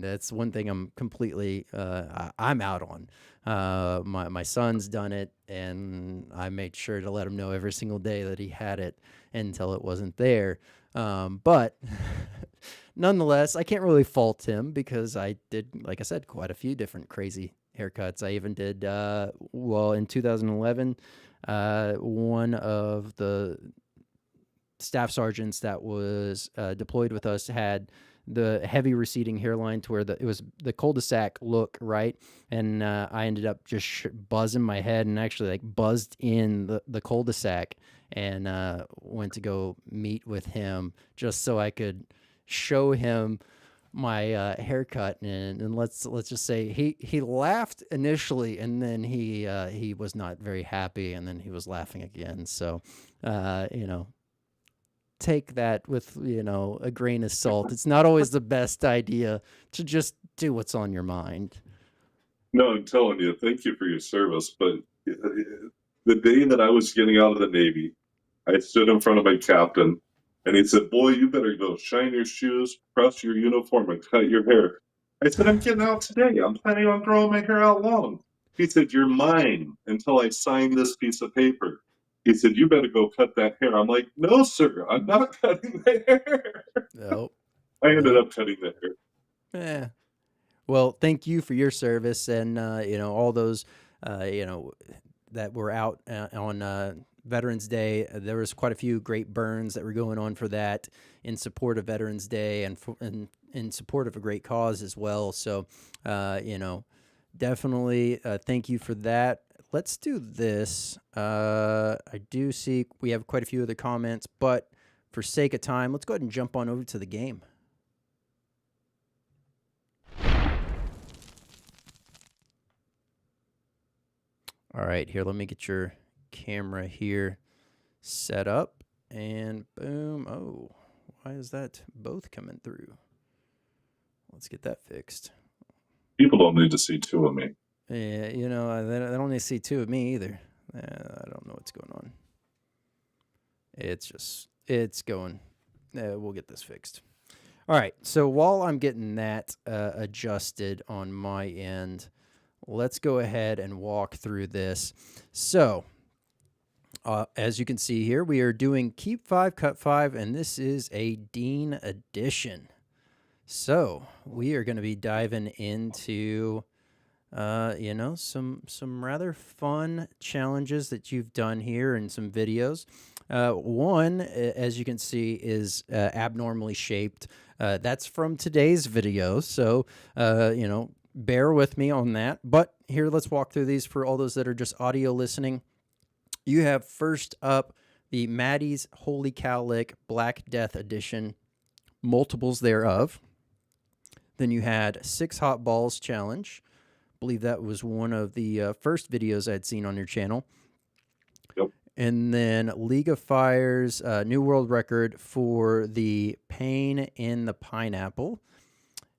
that's one thing I'm completely I'm out on. My son's done it, and I made sure to let him know every single day that he had it until it wasn't there. But nonetheless, I can't really fault him because I did, like I said, quite a few different crazy haircuts. I even did, in 2011, one of the staff sergeants that was deployed with us had the heavy receding hairline to where it was the cul-de-sac look, right? And I ended up just buzzing my head and actually like buzzed in the cul-de-sac, and went to go meet with him just so I could show him my haircut, and let's just say he laughed initially, and then he was not very happy, and then he was laughing again. So take that with a grain of salt. It's not always the best idea to just do what's on your mind. No, I'm telling you, thank you for your service. But the day that I was getting out of the Navy, I stood in front of my captain, and he said, "Boy, you better go shine your shoes, press your uniform, and cut your hair." I said, "I'm getting out today. I'm planning on growing my hair out long." He said, "You're mine until I sign this piece of paper." He said, "You better go cut that hair." I'm like, "No, sir, I'm not cutting the hair." Nope. I ended up cutting the hair. Yeah. Well, thank you for your service, and all those that were out on Veterans Day. There was quite a few great burns that were going on for that in support of Veterans Day, and in support of a great cause as well. So, definitely thank you for that. Let's do this. I do see we have quite a few other comments, but for sake of time, let's go ahead and jump on over to the game. All right, here, let me get your camera here set up, and boom. Oh, why is that both coming through? Let's get that fixed. People don't need to see two of me. Yeah, they don't need to see two of me either. I don't know what's going on. It's going. We'll get this fixed. All right, so while I'm getting that adjusted on my end, let's go ahead and walk through this. So, as you can see here, we are doing Keep 5, Cut 5, and this is a Dean edition. So, we are going to be diving into, some rather fun challenges that you've done here in some videos. One, as you can see, is abnormally shaped. That's from today's video, so, bear with me on that. But here, let's walk through these for all those that are just audio listening. You have first up the Maddie's Holy Cow Lick Black Death Edition, multiples thereof. Then you had 6 Hot Balls Challenge. I believe that was one of the first videos I'd seen on your channel. Yep. And then League of Fire's new world record for the pain in the pineapple.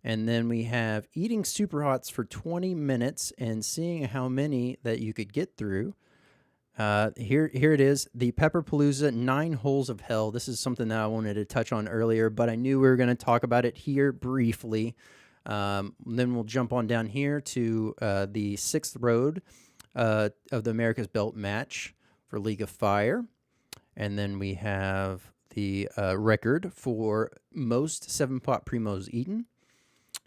And then we have eating Superhots for 20 minutes and seeing how many that you could get through. Here it is, the Pepperpalooza 9 Holes of Hell. This is something that I wanted to touch on earlier, but I knew we were going to talk about it here briefly. Then we'll jump on down here to the sixth road of the America's Belt match for League of Fire. And then we have the record for most 7-pot primos eaten.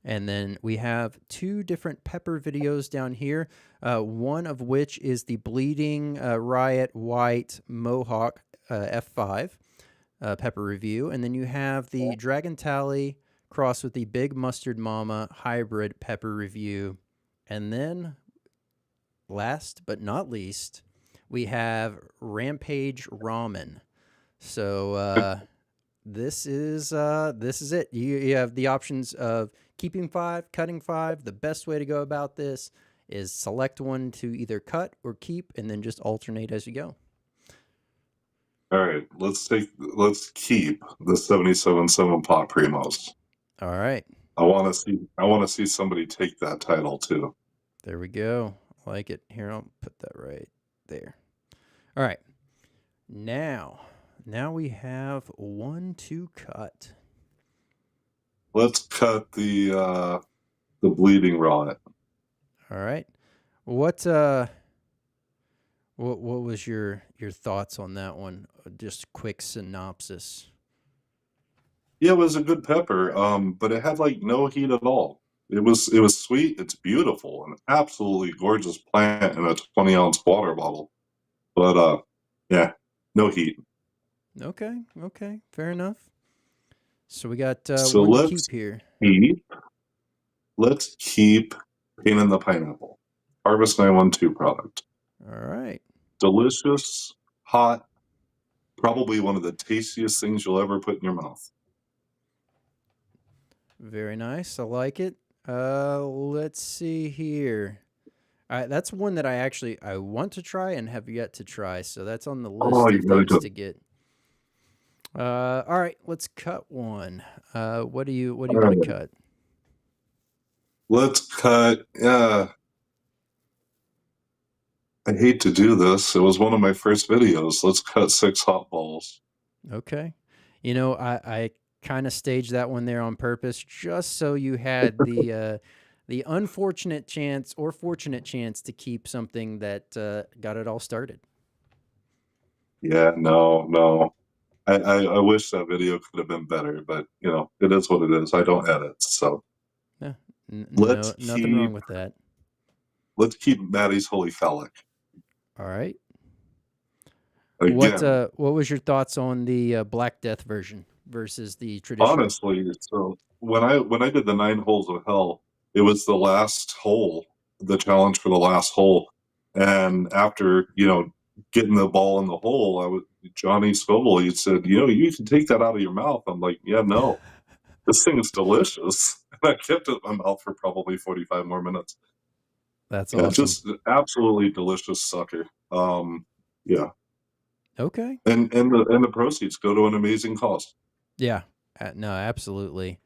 And then we have two different pepper videos down here, one of which is the Bleeding Riot White Mohawk F5 pepper review. And then you have the Dragon Tally crossed with the Big Mustard Mama hybrid pepper review. And then last but not least, we have Rampage Ramen. So this is it. You have the options of keeping 5, cutting 5. The best way to go about this is select one to either cut or keep, and then just alternate as you go. All right, let's keep the 77 7-pot primos. All right. I want to see somebody take that title too. There we go. I like it. Here, I'll put that right there. All right. Now we have one to cut. Let's cut the Bleeding Riot. All right. What was your thoughts on that one? Just quick synopsis. Yeah, it was a good pepper, but it had like no heat at all. It was sweet. It's beautiful, an absolutely gorgeous plant in a 20-ounce water bottle. But yeah, no heat. Okay, fair enough. So we got So one to keep here. Let's keep Pain in the Pineapple, Harvest 912 product. All right. Delicious, hot, probably one of the tastiest things you'll ever put in your mouth. Very nice. I like it. Let's see here. All right, that's one that I want to try and have yet to try. So that's on the list of things to get. All right, let's cut one. What do you want to cut? Let's cut. I hate to do this. It was one of my first videos. Let's cut 6 hot balls. Okay. You know, I kind of staged that one there on purpose, just so you had the unfortunate chance or fortunate chance to keep something that got it all started. Yeah, no. I wish that video could have been better, but you know, it is what it is. I don't edit, so Yeah, nothing wrong with that. Let's keep Maddie's Holy Phallic. All right. Again, what was your thoughts on the Black Death version versus the traditional? Honestly, so when I did the 9 holes of hell, it was the last hole, the challenge for the last hole, and after getting the ball in the hole, Johnny Scoble, he said, you can take that out of your mouth. I'm like, yeah, no, this thing is delicious. And I kept it in my mouth for probably 45 more minutes. That's awesome. Just absolutely delicious sucker. Yeah. Okay. And the proceeds go to an amazing cause. Yeah. No, absolutely.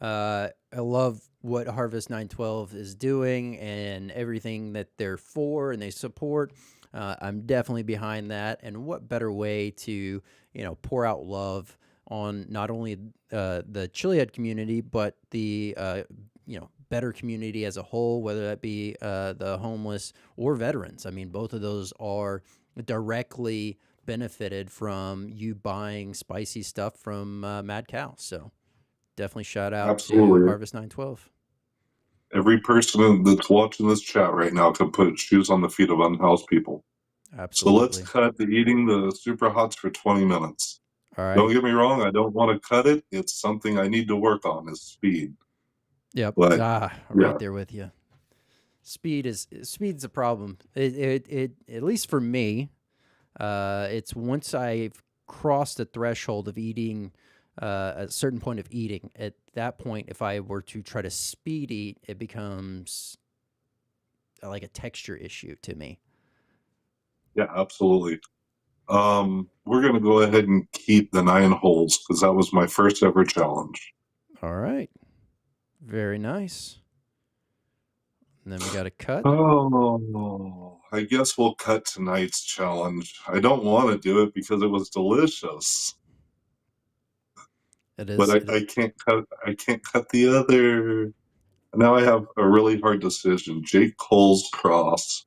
I love what Harvest 912 is doing and everything that they're for and they support. I'm definitely behind that. And what better way to, pour out love on not only the Chilihead community, but the, better community as a whole, whether that be the homeless or veterans. I mean, both of those are directly benefited from you buying spicy stuff from Mad Cow. So definitely shout out to Harvest 912. Every person that's watching this chat right now can put shoes on the feet of unhoused people. Absolutely. So let's cut the eating the Superhots for 20 minutes. All right. Don't get me wrong. I don't want to cut it. It's something I need to work on is speed. Yep. But, right there with you. Speed's a problem. It at least for me, it's once I've crossed the threshold of eating a certain point of eating. At that point, if I were to try to speed eat, it becomes like a texture issue to me. Yeah, absolutely. We're going to go ahead and keep the 9 holes because that was my first ever challenge. All right. Very nice. And then we got to cut. Oh, I guess we'll cut tonight's challenge. I don't want to do it because it was delicious. It is. But I can't cut the other. Now I have a really hard decision: Jake Cole's cross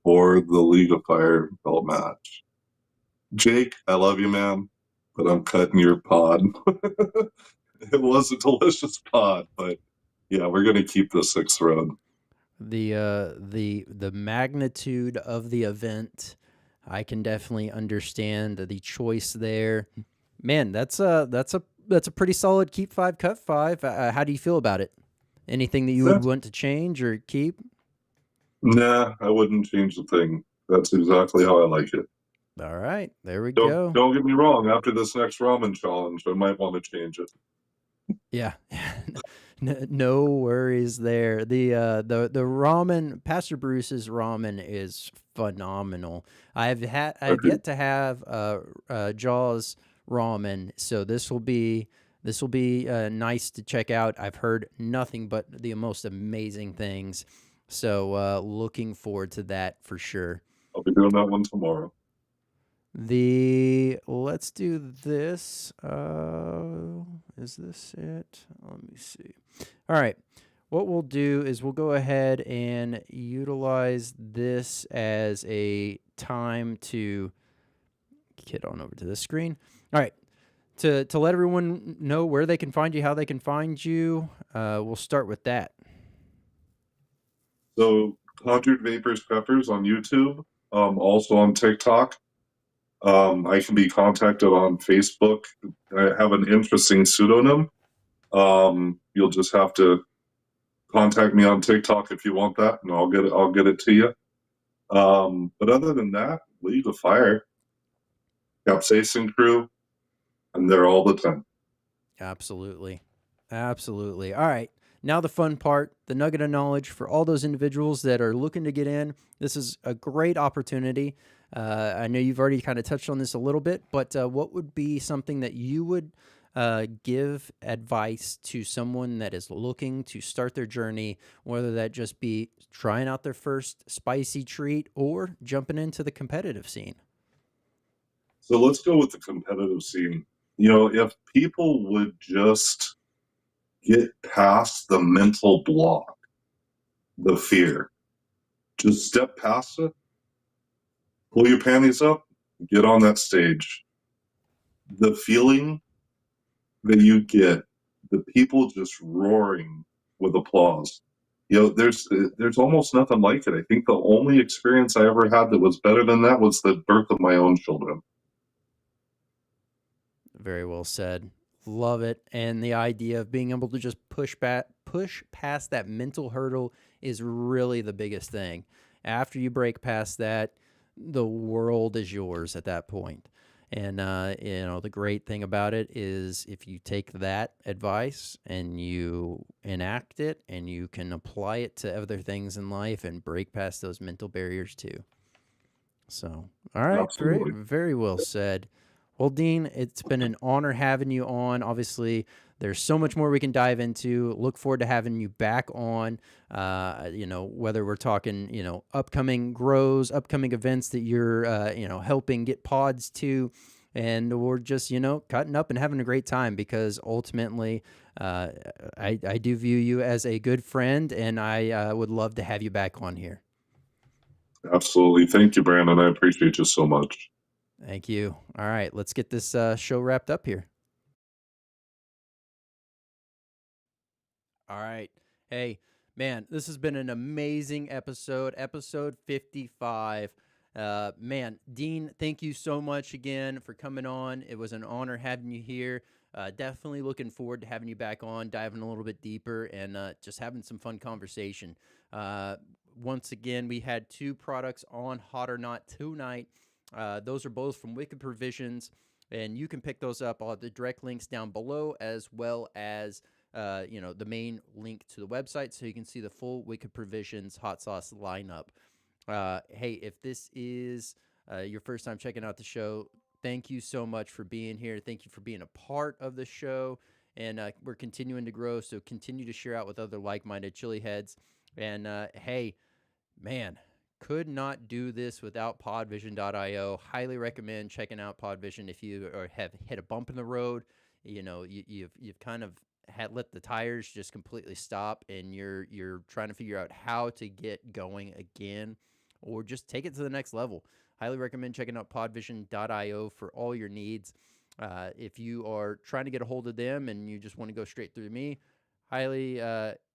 or the League of Fire belt match. Jake, I love you, man, but I'm cutting your pod. It was a delicious pod, but yeah, we're gonna keep the sixth road. The magnitude of the event, I can definitely understand the choice there. Man, that's a pretty solid keep five, cut five. How do you feel about it? Anything that you would want to change or keep? Nah, I wouldn't change the thing. That's exactly how I like it. All right, there we Don't go. don't get me wrong. After this next ramen challenge, I might want to change it. Yeah, no worries there. The ramen, Pastor Bruce's ramen is phenomenal. I've Okay. yet to have Jaws ramen, so this will be nice to check out. I've heard nothing but the most amazing things, so looking forward to that for sure. I'll be doing that one tomorrow. Let's do this. Is this it? Let me see. All right. What we'll do is we'll go ahead and utilize this as a time to get on over to this screen. All right. To let everyone know where they can find you, how they can find you, we'll start with that. So, Conjured Vaporz Peppers on YouTube, also on TikTok. I can be contacted on Facebook. I have an interesting pseudonym. You'll just have to contact me on TikTok if you want that, and I'll get it to you. But other than that, League of Fire, Capsaicin Crew, and they're all the time. Absolutely. Absolutely. All right. Now, the fun part, the nugget of knowledge for all those individuals that are looking to get in. This is a great opportunity. I know you've already kind of touched on this a little bit, but what would be something that you would give advice to someone that is looking to start their journey, whether that just be trying out their first spicy treat or jumping into the competitive scene? So let's go with the competitive scene. If people would just get past the mental block, the fear, just step past it, pull your panties up, get on that stage. The feeling that you get, the people just roaring with applause. There's almost nothing like it. I think the only experience I ever had that was better than that was the birth of my own children. Very well said. Love it. And the idea of being able to just push past that mental hurdle is really the biggest thing. After you break past that, the world is yours at that point. And the great thing about it is if you take that advice and you enact it and you can apply it to other things in life and break past those mental barriers too. So, all right, very, Absolutely. very well said. Well, Dean, it's been an honor having you on. Obviously, there's so much more we can dive into. Look forward to having you back on. Whether we're talking, upcoming grows, upcoming events that you're, helping get pods to, and we're just, cutting up and having a great time because ultimately, I do view you as a good friend, and I would love to have you back on here. Absolutely. Thank you, Brandon. I appreciate you so much. Thank you. All right, let's get this show wrapped up here. All right. Hey, man, this has been an amazing episode 55. Man, Dean, thank you so much again for coming on. It was an honor having you here. Definitely looking forward to having you back on, diving a little bit deeper, and just having some fun conversation. Once again, we had two products on Hot or Not tonight. Those are both from Wicked Provisions, and you can pick those up. I'll have the direct links down below, as well as the main link to the website, so you can see the full Wicked Provisions hot sauce lineup. Hey, if this is your first time checking out the show, thank you so much for being here. Thank you for being a part of the show. And we're continuing to grow, so continue to share out with other like-minded chili heads. And hey, man, could not do this without podvision.io. Highly recommend checking out Podvision if you have hit a bump in the road. You've kind of let the tires just completely stop and you're trying to figure out how to get going again or just take it to the next level, highly recommend checking out podvision.io for all your needs. If you are trying to get a hold of them and you just want to go straight through me, highly,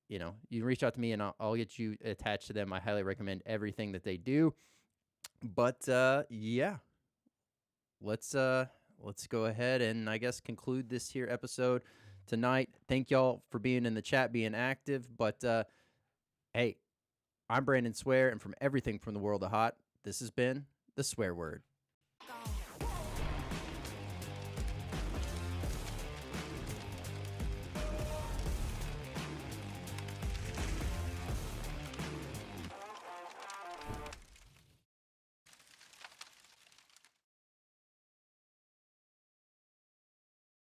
you know, you can reach out to me and I'll get you attached to them. I highly recommend everything that they do. But yeah, let's go ahead and I guess conclude this here episode tonight. Thank y'all for being in the chat, being active. But hey, I'm Brandon Swear, and from everything from the world of hot, this has been the Swear Word.